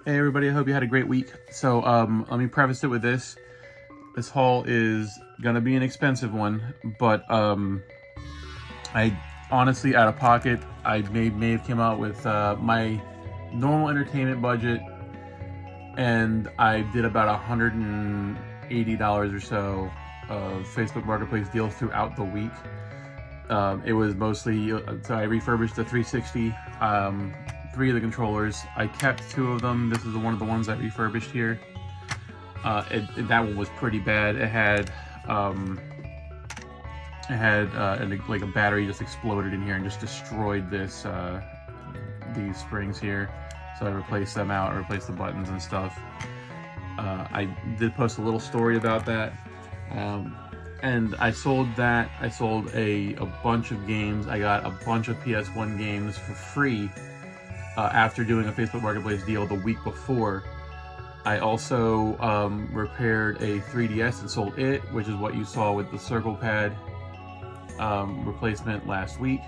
Hey everybody, I hope you had a great week. So let me preface it with this. This haul is gonna be an expensive one, but I honestly, out of pocket, I may have came out with my normal entertainment budget, and I did about $180 or so of Facebook Marketplace deals throughout the week. It was mostly, so I refurbished the 360, 3 of the controllers. I kept 2 of them. This is one of the ones I refurbished here. That one was pretty bad. It had like a battery just exploded in here and just destroyed this these springs here. So I replaced them out, I replaced the buttons and stuff. I did post a little story about that. And I sold that. I sold a bunch of games. I got a bunch of PS1 games for free after doing a Facebook Marketplace deal the week before. I also repaired a 3DS and sold it, which is what you saw with the circle pad replacement last week.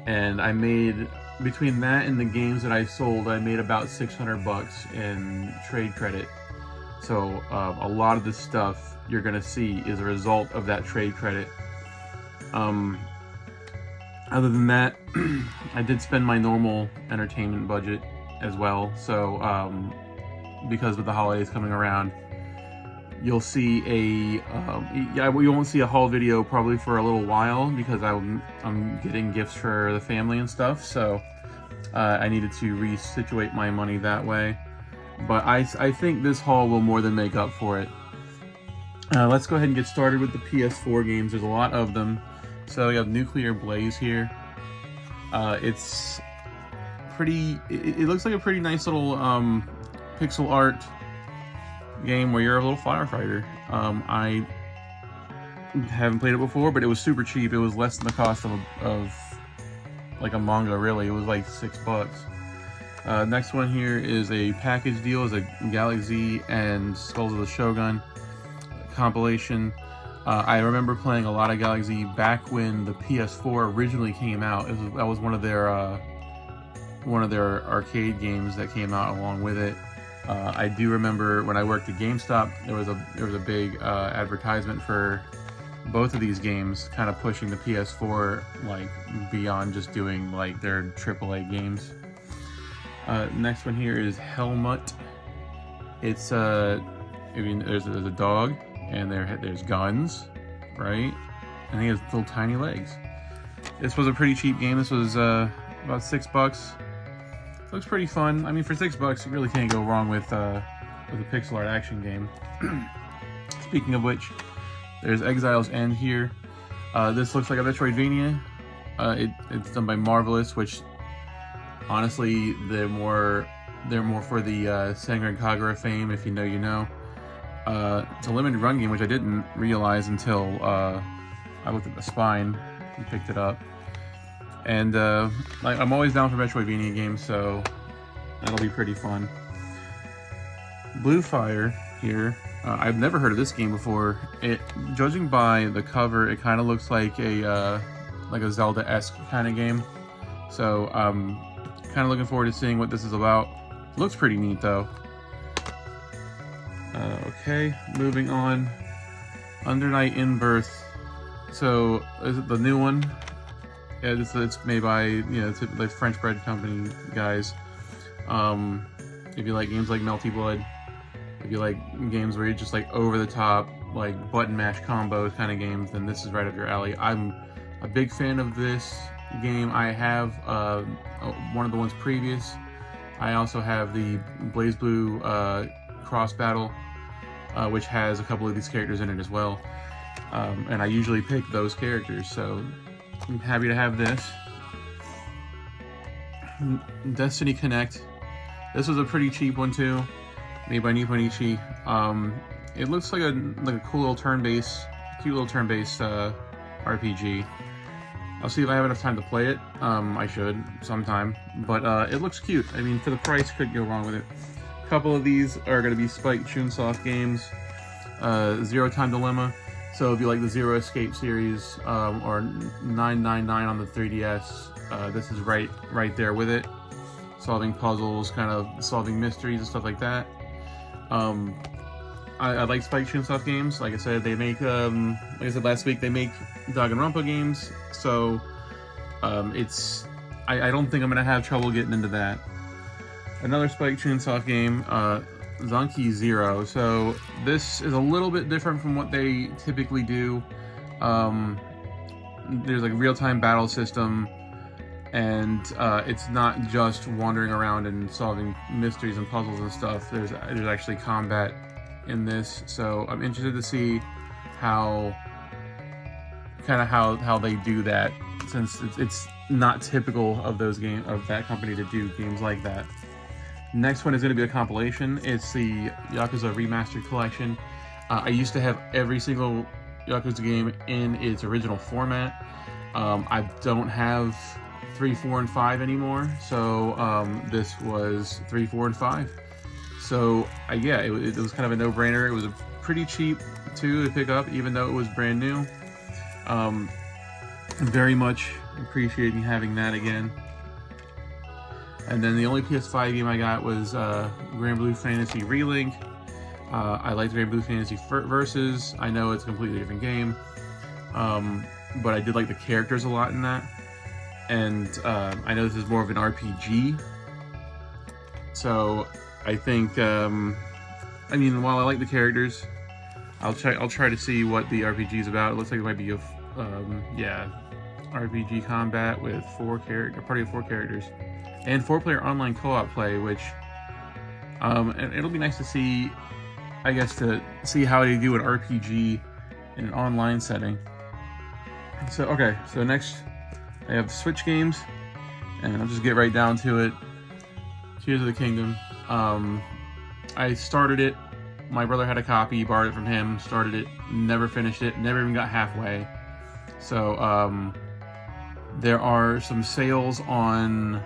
And I made, between that and the games that I sold, I made about $600 in trade credit. So a lot of the stuff you're gonna see is a result of that trade credit. Other than that, I did spend my normal entertainment budget as well. So because with the holidays coming around, you'll see you won't see a haul video probably for a little while because I'm getting gifts for the family and stuff. So I needed to resituate my money that way. But I think this haul will more than make up for it. Let's go ahead and get started with the PS4 games. There's a lot of them. So we have Nuclear Blaze here. It's pretty, it looks like a pretty nice little pixel art game where you're a little firefighter. I haven't played it before, but it was super cheap. It was less than the cost of like a manga, really. It was like $6. Next one here is a package deal. It's a Galaxy and Skulls of the Shogun compilation. I remember playing a lot of Galaxy back when the PS4 originally came out. That was one of their arcade games that came out along with it. I do remember when I worked at GameStop, there was a big advertisement for both of these games, kind of pushing the PS4 like beyond just doing like their AAA games. Next one here is Helmut. It's I mean, there's a dog, and there's guns, right? And he has little tiny legs. This was a pretty cheap game. This was about $6. Looks pretty fun. I mean, for $6, you really can't go wrong with a pixel art action game. Speaking of which, there's Exile's End here. This looks like a Metroidvania. It's done by Marvelous, which honestly, they're more for the Senran Kagura fame. If you know, you know. It's a limited run game, which I didn't realize until I looked at the spine and picked it up. And I'm always down for Metroidvania games, so that'll be pretty fun. Blue Fire here. I've never heard of this game before. Judging by the cover, it kind of looks like a Zelda-esque kind of game. So kind of looking forward to seeing what this is about. It looks pretty neat though. Okay, moving on. Under Night in Birth. So is it the new one? Yeah, it's made by, you know, it's the French bread company guys. If you like games like Melty Blood, if you like games where you're just like over the top, like button mash combos kind of games, then this is right up your alley. I'm a big fan of this game. I have one of the ones previous. I also have the BlazBlue Cross Battle, which has a couple of these characters in it as well. And I usually pick those characters, so I'm happy to have this. Destiny Connect. This was a pretty cheap one too, made by Nipponichi. It looks like a cool little turn-based, cute little turn-based RPG. I'll see if I have enough time to play it. I should sometime, but it looks cute. I mean, for the price, couldn't go wrong with it. A couple of these are going to be Spike Chunsoft games. Zero Time Dilemma. So if you like the Zero Escape series, or 999 on the 3DS, this is right there with it. solving puzzles, kind of solving mysteries and stuff like that. I like Spike Chunsoft games. Like I said, they make, like I said last week, they make Danganronpa games. So I don't think I'm gonna have trouble getting into that. Another Spike Chunsoft game, Zonky Zero. So this is a little bit different from what they typically do. There's like a real-time battle system, and it's not just wandering around and solving mysteries and puzzles and stuff. There's actually combat in this, so I'm interested to see how they do that, since it's not typical of that company to do games like that. Next one is going to be a compilation. It's the Yakuza Remastered Collection. I used to have every single Yakuza game in its original format. I don't have 3, 4, and 5 anymore, so this was 3, 4, and 5. So yeah, it was kind of a no-brainer. It was pretty cheap too to pick up, even though it was brand new. Very much appreciating having that again. And then the only PS5 game I got was Grand Blue Fantasy Relink. I liked Grand Blue Fantasy Versus. I know it's a completely different game, but I did like the characters a lot in that. And I know this is more of an RPG, so I think, I mean, while I like the characters, I'll try to see what the RPG is about. It looks like it might be a RPG combat with a party of 4 characters, and 4-player online co-op play, which and it'll be nice to see, I guess, to see how they do an RPG in an online setting. So okay, so next I have Switch games, and I'll just get right down to it. Tears of the Kingdom. I started it. My brother had a copy, borrowed it from him, started it, never finished it, never even got halfway. So there are some sales on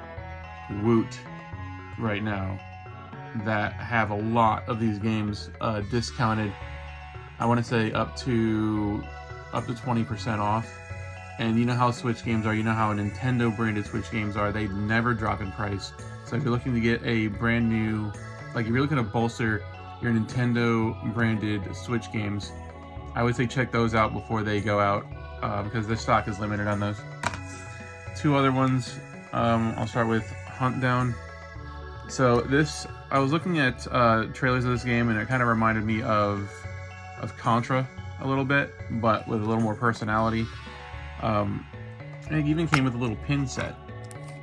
Woot right now that have a lot of these games discounted. I want to say up to 20% off. And you know how Switch games are, you know how Nintendo branded Switch games are, they never drop in price. So if you're looking to get a brand new, like if you're looking to bolster your Nintendo branded Switch games, I would say check those out before they go out, because the stock is limited on those. 2 other ones, I'll start with Hunt Down. So this, I was looking at trailers of this game, and it kind of reminded me of Contra a little bit, but with a little more personality. And it even came with a little pin set,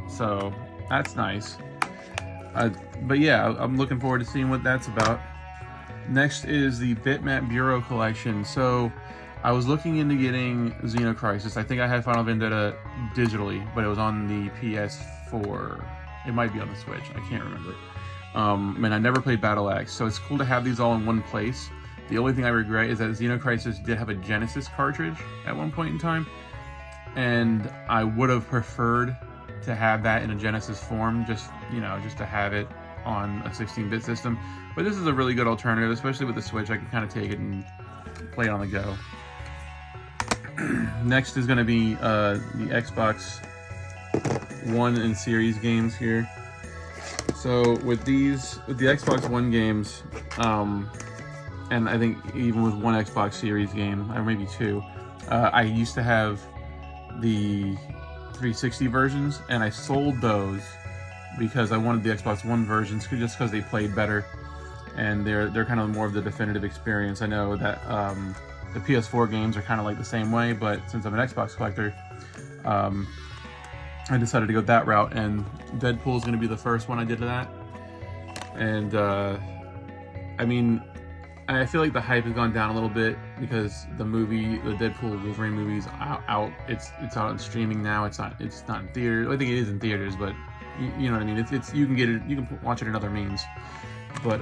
so that's nice. But yeah, I'm looking forward to seeing what that's about. Next is the Bitmap Bureau collection. So I was looking into getting Xenocrisis. I think I had Final Vendetta digitally, but it was on the PS4. It might be on the Switch, I can't remember. And I never played Battle Axe, so it's cool to have these all in one place. The only thing I regret is that Xenocrisis did have a Genesis cartridge at one point in time, and I would have preferred to have that in a Genesis form, just to have it on a 16-bit system. But this is a really good alternative, especially with the Switch. I can kind of take it and play it on the go. Next is going to be the Xbox One and Series games here. So with the Xbox One games, and I think even with one Xbox Series game, or maybe 2, I used to have the 360 versions, and I sold those because I wanted the Xbox One versions just because they played better, and they're kind of more of the definitive experience. I know that the PS4 games are kind of like the same way, but since I'm an Xbox collector, I decided to go that route, and Deadpool is going to be the first one I did to that. And I mean, I feel like the hype has gone down a little bit because the Deadpool Wolverine movie's out. It's out on streaming now. It's not in theaters. I think it is in theaters, but you know what I mean. It's you can get it. You can watch it in other means. But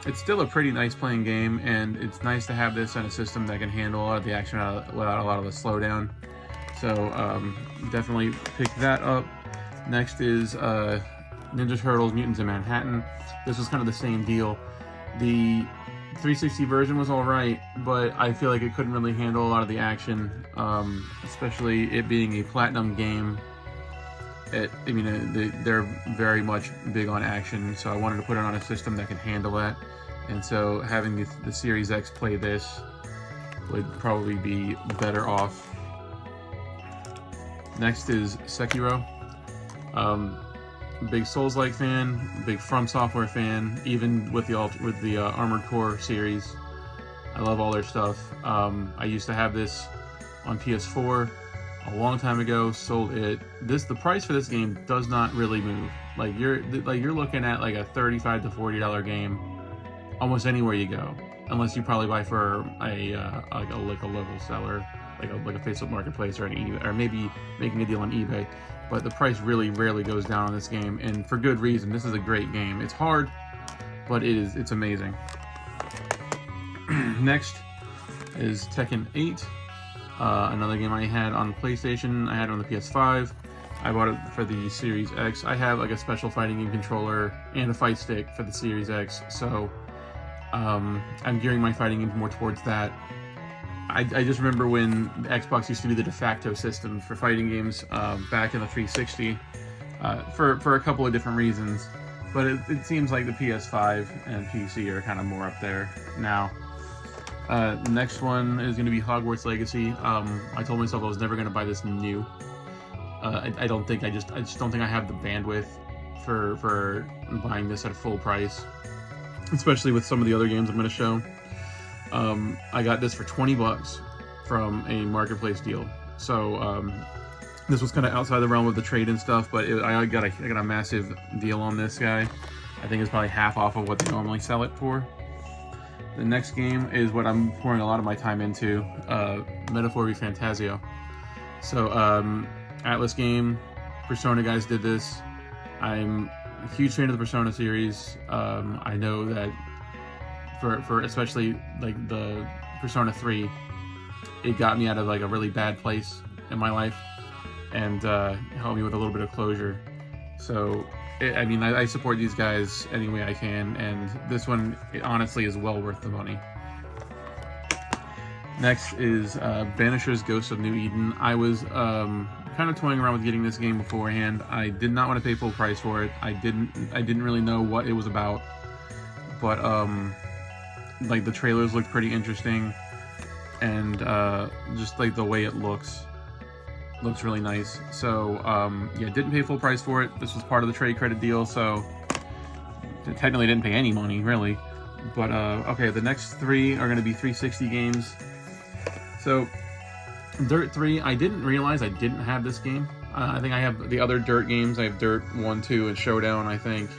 it's still a pretty nice playing game, and it's nice to have this on a system that can handle a lot of the action without a lot of the slowdown. So definitely pick that up. Next is Ninja Turtles: Mutants in Manhattan. This was kind of the same deal. The 360 version was alright, but I feel like it couldn't really handle a lot of the action, especially it being a platinum game. they're very much big on action, so I wanted to put it on a system that can handle that. And so having the Series X play this would probably be better off. Next is Sekiro. Big Souls-like fan, big From Software fan, even with the Armored Core series. I love all their stuff. I used to have this on PS4 a long time ago. Sold it. The price for this game does not really move. Like you're looking at like a $35 to $40 game almost anywhere you go, unless you probably buy for a local seller, like a Facebook Marketplace or an eBay, or maybe making a deal on eBay. But the price really rarely goes down on this game, and for good reason. This is a great game. It's hard, but it's amazing. Next is Tekken 8, another game I had on the PlayStation. I had it on the PS5. I bought it for the Series X. I have like a special fighting game controller and a fight stick for the Series X, so I'm gearing my fighting games more towards that. I just remember when the Xbox used to be the de facto system for fighting games back in the 360 for a couple of different reasons, but it seems like the PS5 and PC are kind of more up there now. The next one is going to be Hogwarts Legacy. I told myself I was never going to buy this new. I just don't think I have the bandwidth for buying this at a full price, especially with some of the other games I'm going to show. I got this for $20 from a marketplace deal. So this was kind of outside the realm of the trade and stuff, but I got a massive deal on this guy. I think it's probably half off of what they normally sell it for. The next game is what I'm pouring a lot of my time into, Metaphor v Fantasio. So Atlas game, Persona guys did this. I'm a huge fan of the Persona series. I know that for especially like the Persona 3, it got me out of like a really bad place in my life and helped me with a little bit of closure. So I support these guys any way I can, and this one honestly is well worth the money. Next is Banisher's Ghost of New Eden. I was kind of toying around with getting this game beforehand. I did not want to pay full price for it. I didn't really know what it was about, but like the trailers looked pretty interesting, and just like the way it looks really nice. So yeah, didn't pay full price for it. This was part of the trade credit deal, so technically didn't pay any money really. But okay, the next three are going to be 360 games. So Dirt 3, I didn't realize I didn't have this game. I think I have the other Dirt games. I have Dirt 1, 2, and Showdown, I think.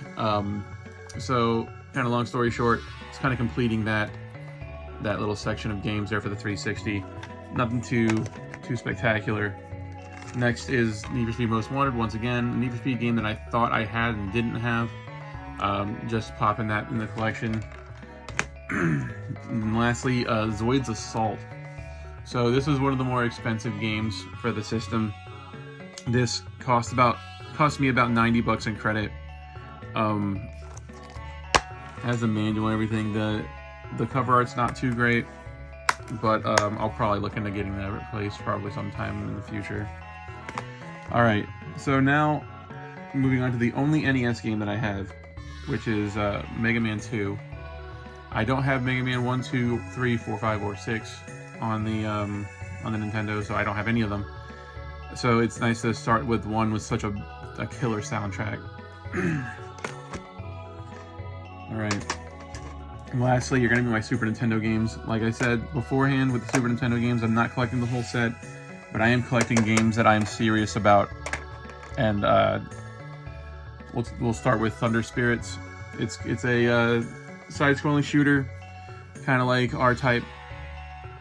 So kind of long story short, it's kind of completing that little section of games there for the 360. Nothing too spectacular. Next is Need for Speed Most Wanted. Once again, Need for Speed game that I thought I had and didn't have. Just popping that in the collection. And lastly, Zoid's Assault. So this is one of the more expensive games for the system. This cost me about $90 in credit. Has a manual and everything. The cover art's not too great, but I'll probably look into getting that replaced probably sometime in the future. Alright, so now moving on to the only NES game that I have, which is Mega Man 2. I don't have Mega Man 1, 2, 3, 4, 5, or 6 on the Nintendo, so I don't have any of them. So it's nice to start with one with such a killer soundtrack. Alright. Lastly, you're going to be my Super Nintendo games. Like I said beforehand, with the Super Nintendo games, I'm not collecting the whole set, but I am collecting games that I'm serious about. And we'll start with Thunder Spirits. It's a side-scrolling shooter, kind of like R-Type,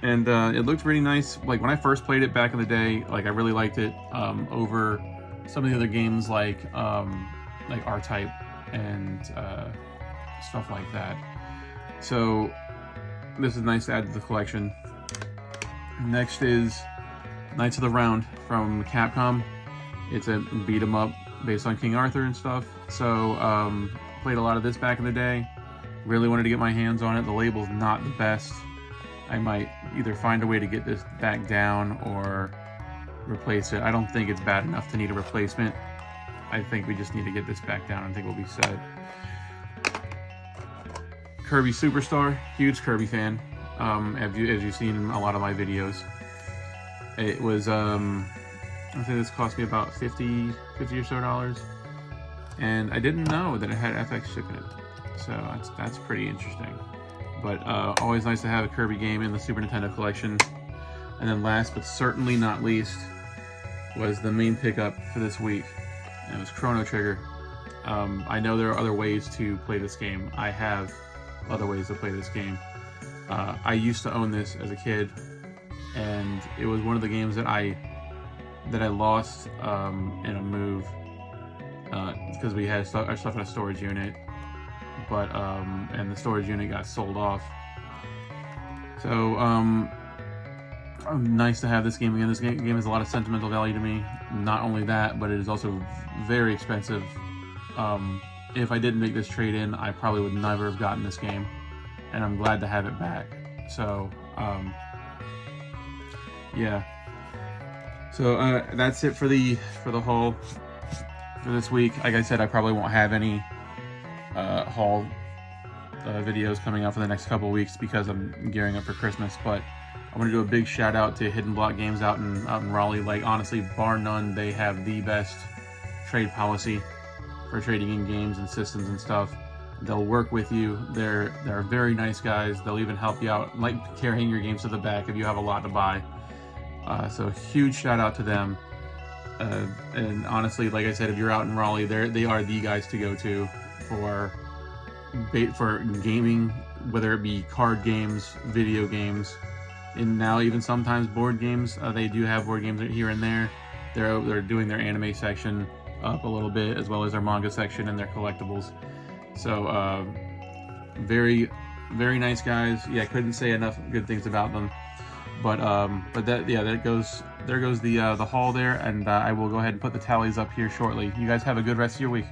and it looked really nice. Like when I first played it back in the day, like I really liked it over some of the other games like R-Type and stuff like that. So this is nice to add to the collection. Next is Knights of the Round from Capcom. It's a beat 'em up based on King Arthur and stuff. So played a lot of this back in the day. Really wanted to get my hands on it. The label's not the best. I might either find a way to get this back down or replace it. I don't think it's bad enough to need a replacement. I think we just need to get this back down. I think we'll be set. Kirby Superstar, huge Kirby fan. As you've seen in a lot of my videos. It was, I think this cost me about $50 or so. And I didn't know that it had FX chip in it. So that's pretty interesting. But always nice to have a Kirby game in the Super Nintendo collection. And then last but certainly not least was the main pickup for this week. And it was Chrono Trigger. I know there are other ways to play this game. I have other ways to play this game. I used to own this as a kid, and it was one of the games that I lost in a move because we had our stuff in a storage unit, but and the storage unit got sold off. So nice to have this game again. This game has a lot of sentimental value to me. Not only that, but it is also very expensive. If I didn't make this trade in, I probably would never have gotten this game, and I'm glad to have it back. So yeah. So that's it for the haul for this week. Like I said, I probably won't have any haul videos coming out for the next couple of weeks because I'm gearing up for Christmas. But I want to do a big shout out to Hidden Block Games out in Raleigh. Like, honestly, bar none, they have the best trade policy for trading in games and systems and stuff. They'll work with you. They're very nice guys. They'll even help you out, like carrying your games to the back if you have a lot to buy. So huge shout out to them. And honestly, like I said, if you're out in Raleigh, they are the guys to go to for gaming, whether it be card games, video games, and now even sometimes board games. They do have board games here and there. They're doing their anime section up a little bit, as well as their manga section and their collectibles. So very, very nice guys. Yeah, couldn't say enough good things about them. But there goes the haul there, and I will go ahead and put the tallies up here shortly. You guys have a good rest of your week.